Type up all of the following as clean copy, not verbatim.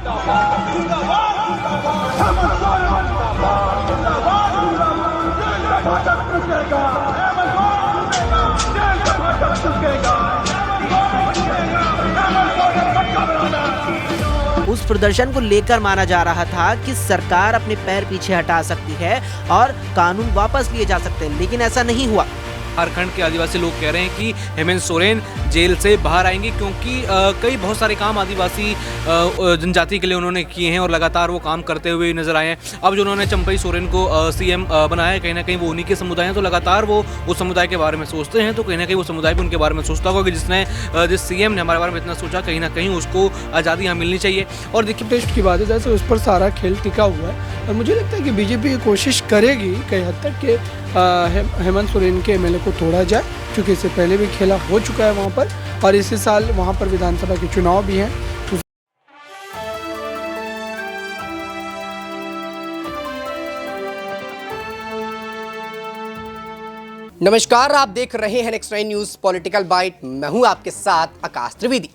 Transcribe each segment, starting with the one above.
उस प्रदर्शन को लेकर माना जा रहा था कि सरकार अपने पैर पीछे हटा सकती है और कानून वापस लिए जा सकते हैं, लेकिन ऐसा नहीं हुआ। झारखंड के आदिवासी लोग कह रहे हैं कि हेमंत सोरेन जेल से बाहर आएंगे क्योंकि कई बहुत सारे काम आदिवासी जनजाति के लिए उन्होंने किए हैं और लगातार वो काम करते हुए नजर आए हैं। अब जो उन्होंने चंपई सोरेन को सीएम बनाया है, कहीं ना कहीं वो उन्हीं के समुदाय हैं, तो लगातार वो उस समुदाय के बारे में सोचते हैं, तो कहीं ना कहीं वो समुदाय भी उनके बारे में सोचता होगा कि जिस सीएम ने हमारे बारे में इतना सोचा, कहीं ना कहीं उसको आज़ादी यहाँ मिलनी चाहिए। और देखिए टेस्ट की बात है, जैसे उस पर सारा खेल टिका हुआ है और मुझे लगता है कि बीजेपी कोशिश करेगी कई हद तक कि हेमंत सोरेन के एमएलए को तोड़ा जाए, क्योंकि इससे पहले भी खेला हो चुका है वहाँ पर और इसी साल वहाँ पर विधानसभा के चुनाव भी हैं। नमस्कार, आप देख रहे हैं नेक्स्ट 9 न्यूज़ पॉलिटिकल बाइट। मैं हूं आपके साथ आकाश त्रिवेदी।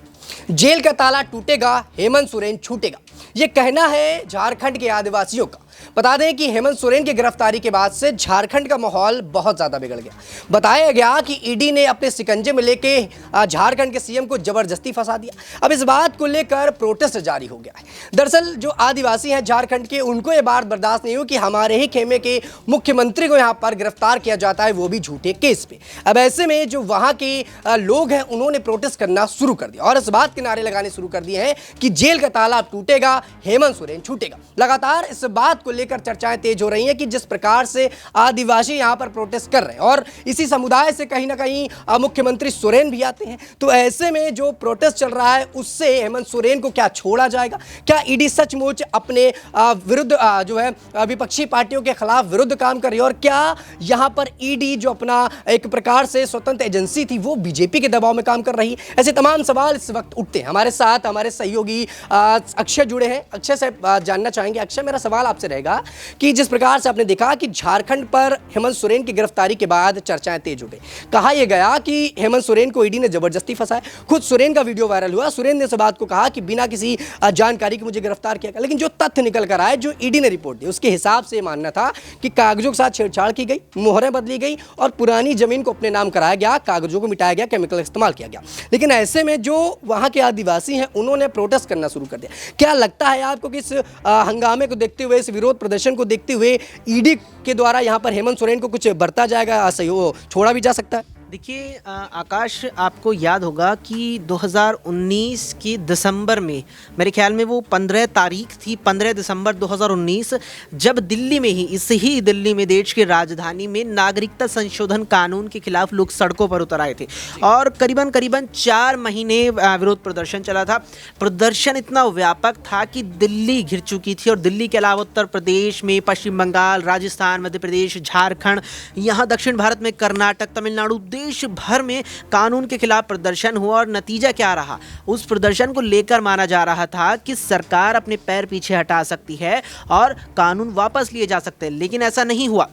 जेल का ताला टूटेगा, हेमंत सोरेन छूटेगा, ये कहना है झारखंड के आदिवासियों का। बता दें कि हेमंत सोरेन की गिरफ्तारी के बाद से झारखंड का माहौल बहुत ज़्यादा बिगड़ गया। बताया गया कि ईडी ने अपने शिकंजे में लेके झारखंड के सीएम को जबरदस्ती फंसा दिया। अब इस बात को लेकर प्रोटेस्ट जारी हो गया है। दरअसल जो आदिवासी हैं झारखंड के, उनको ये बात बर्दाश्त नहीं हुई कि हमारे ही खेमे के मुख्यमंत्री को यहाँ पर गिरफ्तार किया जाता है, वो भी झूठे केस पे। अब ऐसे में जो वहाँ के लोग हैं उन्होंने प्रोटेस्ट करना शुरू कर दिया और इस बात के नारे लगाने शुरू कर दिए हैं कि जेल का ताला टूटेगा, हेमंत सोरेन छूटेगा। लगातार इस बात को लेकर चर्चाएं तेज हो रही हैं कि जिस प्रकार से आदिवासी यहां पर प्रोटेस्ट कर रहे हैं और इसी समुदाय से कहीं ना कहीं मुख्यमंत्री सोरेन भी आते हैं, तो ऐसे में जो प्रोटेस्ट चल रहा है उससे हेमंत सोरेन को क्या छोड़ा जाएगा? क्या ईडी सचमुच अपने विरुद्ध जो है विपक्षी पार्टियों के खिलाफ विरुद्ध काम कर रही है और क्या यहां पर ईडी जो अपना एक प्रकार से स्वतंत्र एजेंसी थी वो बीजेपी के दबाव में काम कर रही है? ऐसे तमाम सवाल इस वक्त उठते हैं। हमारे साथ हमारे सहयोगी अक्षय जुड़े हैं। अक्षय से जानना चाहेंगे। अक्षय, मेरा सवाल आपसे रहेगा कि जिस प्रकार से आपने देखा कि झारखंड पर हेमंत सोरेन की गिरफ्तारी के बाद चर्चाएं तेज हो गई। कहा यह गया कि हेमंत सोरेन को ईडी ने जबरदस्ती फंसाया। खुद सोरेन का वीडियो वायरल हुआ। सोरेन ने इस बात को कहा कि बिना किसी जानकारी के मुझे गिरफ्तार किया गया, लेकिन जो तथ्य निकल कर आए, जो ईडी ने रिपोर्ट दी, उसके हिसाब से मानना था कि कागजों के साथ छेड़छाड़ की गई, मोहरें बदली गई और पुरानी जमीन को अपने नाम कराया गया, कागजों को मिटाया गया, केमिकल इस्तेमाल किया गया। लेकिन ऐसे में जो वहां के आदिवासी हैं उन्होंने प्रोटेस्ट करना शुरू कर दिया। क्या लगता है आपको कि इस हंगामे को देखते हुए, इस विरोध प्रदर्शन को देखते हुए ईडी के द्वारा यहां पर हेमंत सोरेन को कुछ बरता जाएगा, सहयोग छोड़ा भी जा सकता है? देखिए आकाश, आपको याद होगा कि 2019 की दिसंबर में, मेरे ख्याल में वो 15 तारीख थी, 15 दिसंबर 2019, जब दिल्ली में ही, इस ही दिल्ली में, देश की राजधानी में नागरिकता संशोधन कानून के खिलाफ लोग सड़कों पर उतर आए थे और करीबन 4 महीने विरोध प्रदर्शन चला था। प्रदर्शन इतना व्यापक था कि दिल्ली घिर चुकी थी और दिल्ली के अलावा उत्तर प्रदेश में, पश्चिम बंगाल, राजस्थान, मध्य प्रदेश, झारखंड, यहाँ दक्षिण भारत में कर्नाटक, तमिलनाडु, देश भर में कानून के खिलाफ प्रदर्शन हुआ। और नतीजा क्या रहा? उस प्रदर्शन को लेकर माना जा रहा था कि सरकार अपने पैर पीछे हटा सकती है और कानून वापस लिए जा सकते हैं, लेकिन ऐसा नहीं हुआ।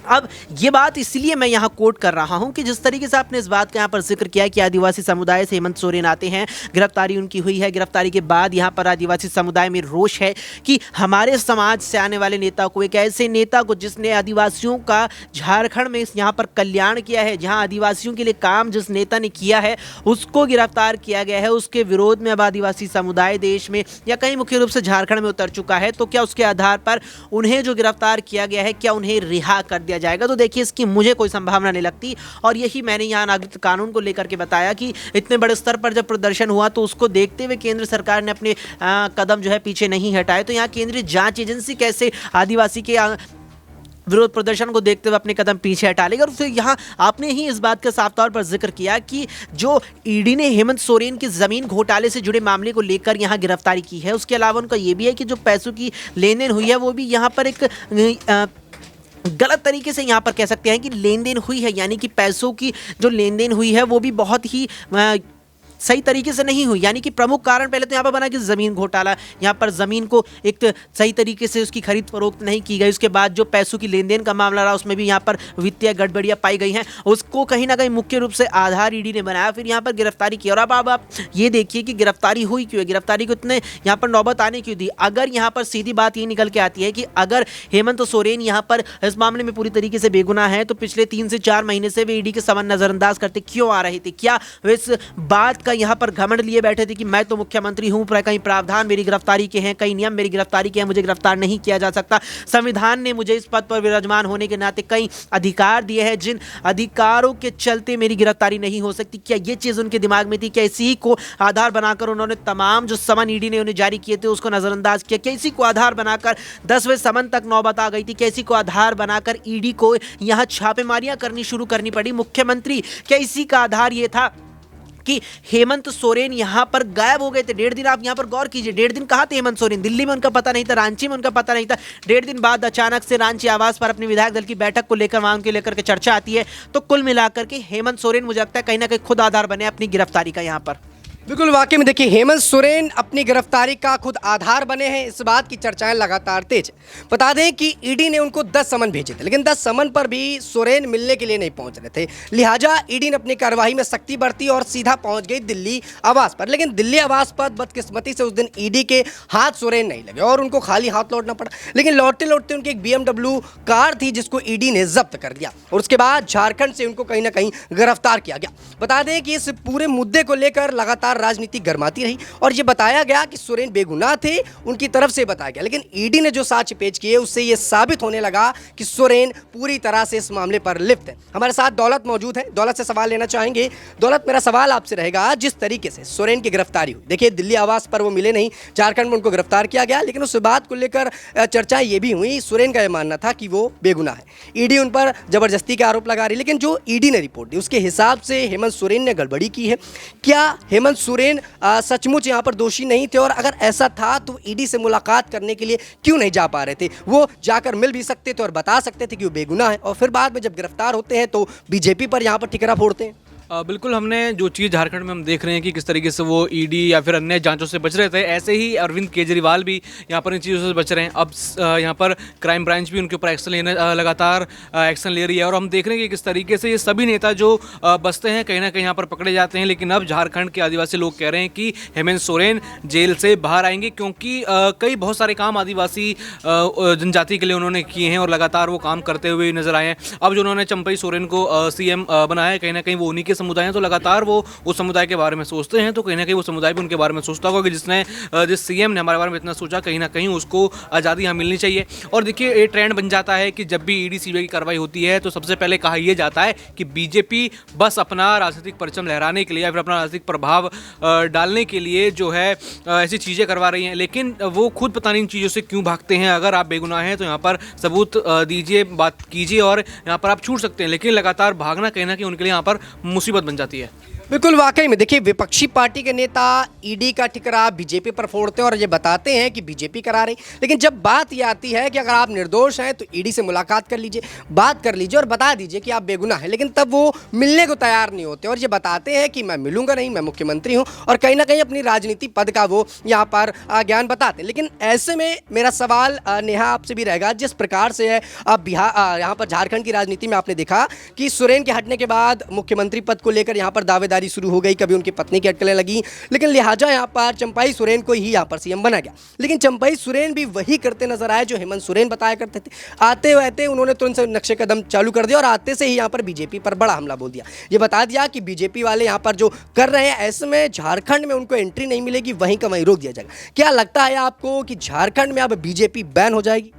अब ये बात इसलिए मैं यहाँ कोट कर रहा हूँ कि जिस तरीके से आपने इस बात का यहाँ पर जिक्र किया कि आदिवासी समुदाय से हेमंत सोरेन आते हैं, गिरफ्तारी उनकी हुई है, गिरफ्तारी के बाद यहाँ पर आदिवासी समुदाय में रोष है कि हमारे समाज से आने वाले नेता को, एक ऐसे नेता को जिसने आदिवासियों का झारखंड में यहाँ पर कल्याण किया है, जहाँ आदिवासियों के लिए काम जिस नेता ने किया है उसको गिरफ्तार किया गया है। उसके विरोध में अब आदिवासी समुदाय देश में या कहीं मुख्य रूप से झारखंड में उतर चुका है। तो क्या उसके आधार पर उन्हें जो गिरफ्तार किया गया है, क्या उन्हें रिहा कर दिया जाएगा? तो देखिए, इसकी मुझे कोई संभावना नहीं लगती और यही मैंने यहाँ नागरिकता कानून को लेकर के बताया कि इतने बड़े स्तर पर जब प्रदर्शन हुआ तो उसको देखते हुए केंद्र सरकार ने अपने कदम जो है पीछे नहीं हटाए। तो यहाँ केंद्रीय जांच एजेंसी कैसे आदिवासी के विरोध प्रदर्शन को देखते हुए अपने कदम पीछे हटा लेगा? और फिर यहाँ आपने ही इस बात का साफ तौर पर जिक्र किया कि जो ईडी ने हेमंत सोरेन की जमीन घोटाले से जुड़े मामले को लेकर यहाँ गिरफ्तारी की है, उसके अलावा उनका ये भी है कि जो पैसों की लेन देन हुई है वो भी यहाँ पर एक गलत तरीके से यहाँ पर कह सकते हैं कि लेन देन हुई है, यानी कि पैसों की जो लेन देन हुई है वो भी बहुत ही सही तरीके से नहीं हुई। यानी कि प्रमुख कारण पहले तो यहाँ पर बना कि ज़मीन घोटाला, यहाँ पर ज़मीन को एक सही तरीके से उसकी खरीद फरोख्त नहीं की गई। उसके बाद जो पैसों की लेन देन का मामला रहा उसमें भी यहाँ पर वित्तीय गड़बड़ियाँ पाई गई हैं, उसको कहीं ना कहीं मुख्य रूप से आधार ईडी ने बनाया, फिर यहाँ पर गिरफ्तारी की। और अब आप ये देखिए कि गिरफ्तारी हुई क्यों है, गिरफ्तारी को इतने यहाँ पर नौबत आने क्यों दी। अगर यहाँ पर सीधी बात ये निकल के आती है कि अगर हेमंत सोरेन यहाँ पर इस मामले में पूरी तरीके से बेगुनाह है तो पिछले 3 से 4 महीने से वे ईडी के समन नजरअंदाज करते क्यों आ रहे थे? क्या वे इस बात का यहाँ पर घमंड लिए बैठे थे कि मैं तो मुख्यमंत्री हूं, कहीं प्रावधान मेरी गिरफ्तारी के हैं, कई नियम मेरी गिरफ्तारी के हैं, मुझे गिरफ्तार नहीं किया जा सकता। संविधान ने मुझे इस पद पर विराजमान होने के नाते कई अधिकार दिए हैं, जिन अधिकारों के चलते मेरी गिरफ्तारी नहीं हो सकती। क्या ये चीज़ उनके दिमाग में थी? क्या इसी को आधार बनाकर उन्होंने तमाम जो समन ईडी ने उन्हें जारी किए थे उसको नजरअंदाज किया? क्या इसी को आधार बनाकर 10वें समन तक नौबत आ गई थी? क्या इसी को आधार बनाकर ईडी को यहाँ छापेमारियां करनी शुरू करनी पड़ी? मुख्यमंत्री क्या इसी का आधार ये था कि हेमंत सोरेन यहां पर गायब हो गए थे? 1.5 दिन आप यहां पर गौर कीजिए, 1.5 दिन कहां थे हेमंत सोरेन? दिल्ली में उनका पता नहीं था, रांची में उनका पता नहीं था। 1.5 दिन बाद अचानक से रांची आवास पर अपने विधायक दल की बैठक को लेकर वहां उनके लेकर के चर्चा आती है। तो कुल मिलाकर के हेमंत सोरेन मुझे लगता है कहीं ना कहीं खुद आधार बने अपनी गिरफ्तारी का। यहाँ पर बिल्कुल वाकई में देखिए हेमंत सोरेन अपनी गिरफ्तारी का खुद आधार बने हैं, इस बात की चर्चाएं लगातार तेज। बता दें कि ईडी ने उनको 10 समन भेजे थे, लेकिन 10 समन पर भी सोरेन मिलने के लिए नहीं पहुंच रहे थे। लिहाजा ईडी ने अपनी कार्रवाई में सख्ती बरती और सीधा पहुंच गई दिल्ली आवास पर। लेकिन दिल्ली आवास पर बदकिस्मती से उस दिन ईडी के हाथ सोरेन नहीं लगे और उनको खाली हाथ लौटना पड़ा। लेकिन लौटते लौटते उनकी एक BMW कार थी जिसको ईडी ने जब्त कर लिया और उसके बाद झारखंड से उनको कहीं ना कहीं गिरफ्तार किया गया। बता दें कि इस पूरे मुद्दे को लेकर लगातार राजनीति गर्माती रही और ये बताया गया कि सोरेन बेगुनाह थे, उनकी तरफ से बताया गया। लेकिन ईडी ने जो साक्ष्य पेश किए उससे ये साबित होने लगा कि सोरेन पूरी तरह से इस मामले पर लिप्त है। हमारे साथ दौलत मौजूद है, दौलत से सवाल लेना चाहेंगे। दौलत, मेरा सवाल आपसे रहेगा, जिस तरीके से सोरेन की गिरफ्तारी हुई, देखिए दिल्ली आवास पर वो मिले नहीं, झारखंड में उनको गिरफ्तार किया गया, लेकिन उस बात को लेकर चर्चा ये भी हुई, सोरेन का यह मानना था कि वो बेगुनाह है। ईडी उन पर जबरदस्ती के आरोप लगा रही, लेकिन जो ईडी ने रिपोर्ट दी उसके हिसाब से हेमंत सोरेन ने गड़बड़ी की है। क्या हेमंत सोरेन सचमुच यहाँ पर दोषी नहीं थे? और अगर ऐसा था तो ईडी से मुलाकात करने के लिए क्यों नहीं जा पा रहे थे? वो जाकर मिल भी सकते थे और बता सकते थे कि वो बेगुनाह है, और फिर बाद में जब गिरफ्तार होते हैं तो बीजेपी पर यहाँ पर ठिकरा फोड़ते हैं। बिल्कुल, हमने जो चीज़ झारखंड में हम देख रहे हैं कि किस तरीके से वो ईडी या फिर अन्य जांचों से बच रहे थे, ऐसे ही अरविंद केजरीवाल भी यहाँ पर इन चीज़ों से बच रहे हैं। अब यहाँ पर क्राइम ब्रांच भी उनके ऊपर एक्शन लेने लगातार एक्शन ले रही है और हम देख रहे हैं कि किस तरीके से ये सभी नेता जो बसते हैं कहीं ना कहीं यहाँ पर पकड़े जाते हैं। लेकिन अब झारखंड के आदिवासी लोग कह रहे हैं कि हेमंत सोरेन जेल से बाहर आएंगे, क्योंकि कई बहुत सारे काम आदिवासी जनजाति के लिए उन्होंने किए हैं और लगातार वो काम करते हुए नजर आए हैं। अब जो उन्होंने चंपई सोरेन को CM बनाया, कहीं ना कहीं वो उन्हीं के समुदाय हैं, तो लगातार वो उस समुदाय के बारे में सोचते हैं, तो कहीं ना कहीं वो समुदाय भी उनके बारे में सोचता होगा कि जिस CM ने हमारे बारे में इतना सोचा, कहीं ना कहीं उसको आज़ादी यहाँ मिलनी चाहिए। और देखिए ये ट्रेंड बन जाता है कि जब भी ईडी CBI की कार्रवाई होती है तो सबसे पहले कहा यह जाता है कि बीजेपी बस अपना राजनीतिक परचम लहराने के लिए या फिर अपना राजनीतिक प्रभाव डालने के लिए जो है ऐसी चीज़ें करवा रही हैं। लेकिन वो खुद पता नहीं इन चीज़ों से क्यों भागते हैं। अगर आप बेगुनाह हैं तो यहाँ पर सबूत दीजिए, बात कीजिए और यहाँ पर आप छूट सकते हैं, लेकिन लगातार भागना कहीं ना कहीं उनके लिए यहाँ पर मुसीबत बन जाती है। बिल्कुल वाकई में देखिए विपक्षी पार्टी के नेता ईडी का ठिकरा बीजेपी पर फोड़ते हैं और ये बताते हैं कि बीजेपी करा रही, लेकिन जब बात ये आती है कि अगर आप निर्दोष हैं तो ईडी से मुलाकात कर लीजिए, बात कर लीजिए और बता दीजिए कि आप बेगुनाह हैं, लेकिन तब वो मिलने को तैयार नहीं होते और ये बताते हैं कि मैं मिलूंगा नहीं, मैं मुख्यमंत्री हूँ, और कहीं ना कहीं अपनी राजनीति पद का वो यहाँ पर ज्ञान बताते हैं। लेकिन ऐसे में मेरा सवाल नेहा आपसे भी रहेगा, जिस प्रकार से है अब बिहार यहाँ पर झारखंड की राजनीति में आपने देखा कि सोरेन के हटने के बाद मुख्यमंत्री पद को लेकर यहाँ पर दावेदारी शुरू हो गई, कभी उनकी पत्नी की अटकलें लगी, लेकिन लिहाजा यहाँ पर चंपाई सोरेन को ही यहाँ पर CM बना गया। लेकिन चंपाई सोरेन भी वही करते नजर आए जो हेमंत सोरेन बताया करते थे। आते हुए उन्होंने तुरंत से नक्शे कदम चालू कर दिया और आते से ही यहाँ पर बीजेपी पर बड़ा हमला बोल दिया। ये बता दिया कि बीजेपी वाले यहाँ पर जो कर रहे हैं, ऐसे में झारखंड में उनको एंट्री नहीं मिलेगी, वहीं का वहीं रोक दिया जाएगा। क्या लगता है आपको कि झारखंड में अब बीजेपी बैन हो जाएगी?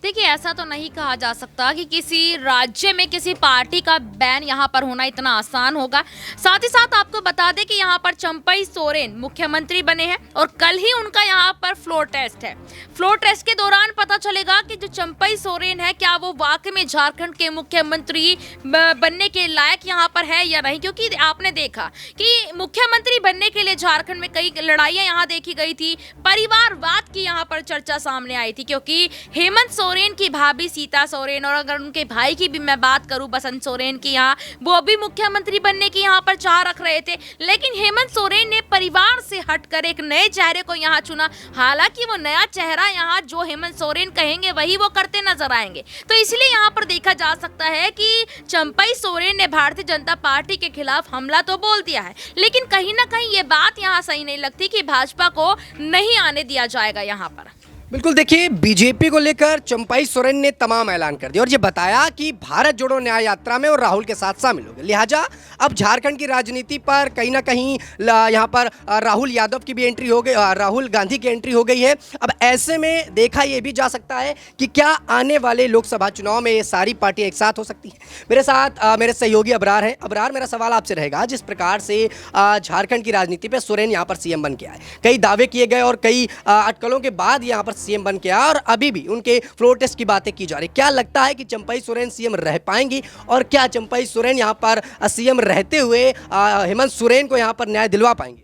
देखिए, ऐसा तो नहीं कहा जा सकता कि किसी राज्य में किसी पार्टी का बैन यहाँ पर होना इतना आसान होगा। साथ ही साथ आपको बता दें कि यहाँ पर चंपई सोरेन मुख्यमंत्री बने हैं और कल ही उनका यहाँ पर फ्लोर टेस्ट है। फ्लोर टेस्ट के दौरान पता चलेगा कि जो चंपई सोरेन है क्या वो वाकई में झारखंड के मुख्यमंत्री बनने के लायक यहाँ पर है या नहीं, क्योंकि आपने देखा कि मुख्यमंत्री बनने के लिए झारखंड में कई लड़ाइयाँ यहाँ देखी गई थी, परिवारवाद की यहाँ पर चर्चा सामने आई थी, क्योंकि हेमंत सोरेन की भाभी सीता सोरेन और अगर उनके भाई की भी मैं बात करूं बसंत सोरेन की, यहाँ वो भी मुख्यमंत्री बनने की यहाँ पर चाह रख रहे थे, लेकिन हेमंत सोरेन ने परिवार से हटकर एक नए चेहरे को यहाँ चुना। हालांकि वो नया चेहरा यहाँ जो हेमंत सोरेन कहेंगे वही वो करते नजर आएंगे, तो इसलिए यहाँ पर देखा जा सकता है कि चंपई सोरेन ने भारतीय जनता पार्टी के खिलाफ हमला तो बोल दिया है, लेकिन कहीं ना कहीं ये बात यहाँ सही नहीं लगती कि भाजपा को नहीं आने दिया जाएगा यहाँ पर। बिल्कुल, देखिए बीजेपी को लेकर चंपई सोरेन ने तमाम ऐलान कर दिया और ये बताया कि भारत जोड़ो न्याय यात्रा में और राहुल के साथ शामिल हो गए। लिहाजा अब झारखंड की राजनीति पर कहीं ना कहीं यहाँ पर राहुल यादव की भी एंट्री हो गई, राहुल गांधी की एंट्री हो गई है। अब ऐसे में देखा ये भी जा सकता है कि क्या आने वाले लोकसभा चुनाव में ये सारी पार्टियां एक साथ हो सकती हैं। मेरे साथ मेरे सहयोगी अबरार हैं। अबरार, मेरा सवाल आपसे रहेगा, जिस प्रकार से झारखंड की राजनीति पर सोरेन यहाँ पर सीएम बन के आए, कई दावे किए गए और कई अटकलों के बाद यहाँ पर सीएम बन के आया और अभी भी उनके फ्लोर टेस्ट की बातें की जा रही, क्या लगता है कि चंपई सोरेन सीएम रह पाएंगी और क्या चंपई सोरेन यहां पर सीएम रहते हुए हेमंत सोरेन को यहां पर न्याय दिलवा पाएंगे?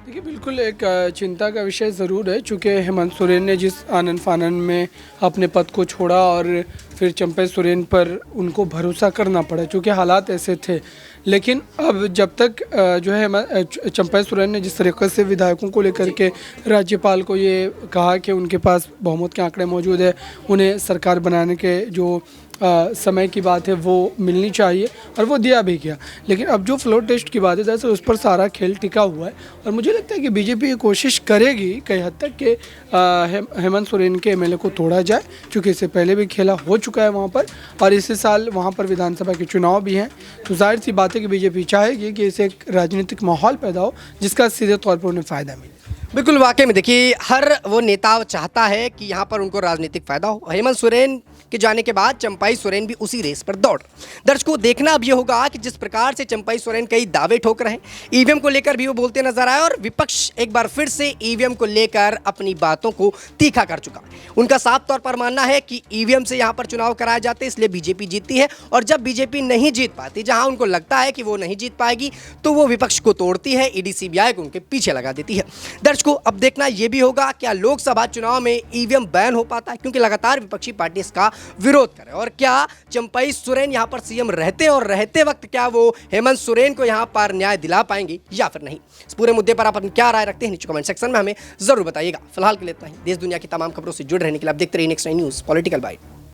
देखिए, बिल्कुल एक चिंता का विषय ज़रूर है, चूँकि हेमंत सोरेन ने जिस आनन फानन में अपने पद को छोड़ा और फिर चंपई सोरेन पर उनको भरोसा करना पड़ा, चूँकि हालात ऐसे थे। लेकिन अब जब तक जो है चंपई सोरेन ने जिस तरीके से विधायकों को लेकर के राज्यपाल को ये कहा कि उनके पास बहुमत के आंकड़े मौजूद है, उन्हें सरकार बनाने के जो समय की बात है वो मिलनी चाहिए और वो दिया भी गया। लेकिन अब जो फ्लोर टेस्ट की बात है, जैसे उस पर सारा खेल टिका हुआ है और मुझे लगता है कि बीजेपी कोशिश करेगी कई हद तक कि हेमंत सोरेन के एमएलए को तोड़ा जाए, क्योंकि इससे पहले भी खेला हो चुका है वहाँ पर और इसी साल वहाँ पर विधानसभा के चुनाव भी हैं। तो जाहिर सी बात है कि बीजेपी चाहेगी कि इसे एक राजनीतिक माहौल पैदा हो जिसका सीधे तौर पर उन्हें फ़ायदा मिले। बिल्कुल, वाकई में देखिए हर वो नेता चाहता है कि यहाँ पर उनको राजनीतिक फायदा हो। हेमंत सोरेन के जाने के बाद चंपई सोरेन भी उसी रेस पर दौड़। दर्शकों, देखना अब ये होगा कि जिस प्रकार से चंपई सोरेन कई दावे ठोक रहे हैं, ईवीएम को लेकर भी वो बोलते नजर आए और विपक्ष एक बार फिर से ईवीएम को लेकर अपनी बातों को तीखा कर चुका है। उनका साफ तौर पर मानना है कि ईवीएम से यहाँ पर चुनाव कराए जाते इसलिए बीजेपी जीतती है और जब बीजेपी नहीं जीत पाती, जहाँ उनको लगता है कि वो नहीं जीत पाएगी, तो वो विपक्ष को तोड़ती है, ईडी सीबीआई को उनके पीछे लगा देती है। दर्शकों, अब देखना यह भी होगा क्या लोकसभा चुनाव में ईवीएम बैन हो पाता है, क्योंकि लगातार विपक्षी पार्टी इसका विरोध करे, और क्या चंपई सोरेन यहां पर सीएम रहते और रहते वक्त क्या वो हेमंत सोरेन को यहां पर न्याय दिला पाएंगे या फिर नहीं। इस पूरे मुद्दे पर आप अपनी क्या राय रखते हैं नीचे कमेंट सेक्शन में हमें जरूर बताइएगा। फिलहाल के लिए इतना ही। देश दुनिया की तमाम खबरों से जुड़े रहने के लिए आप देखते रहिए नेक्स्ट 9 न्यूज़ पॉलिटिकल बाइट।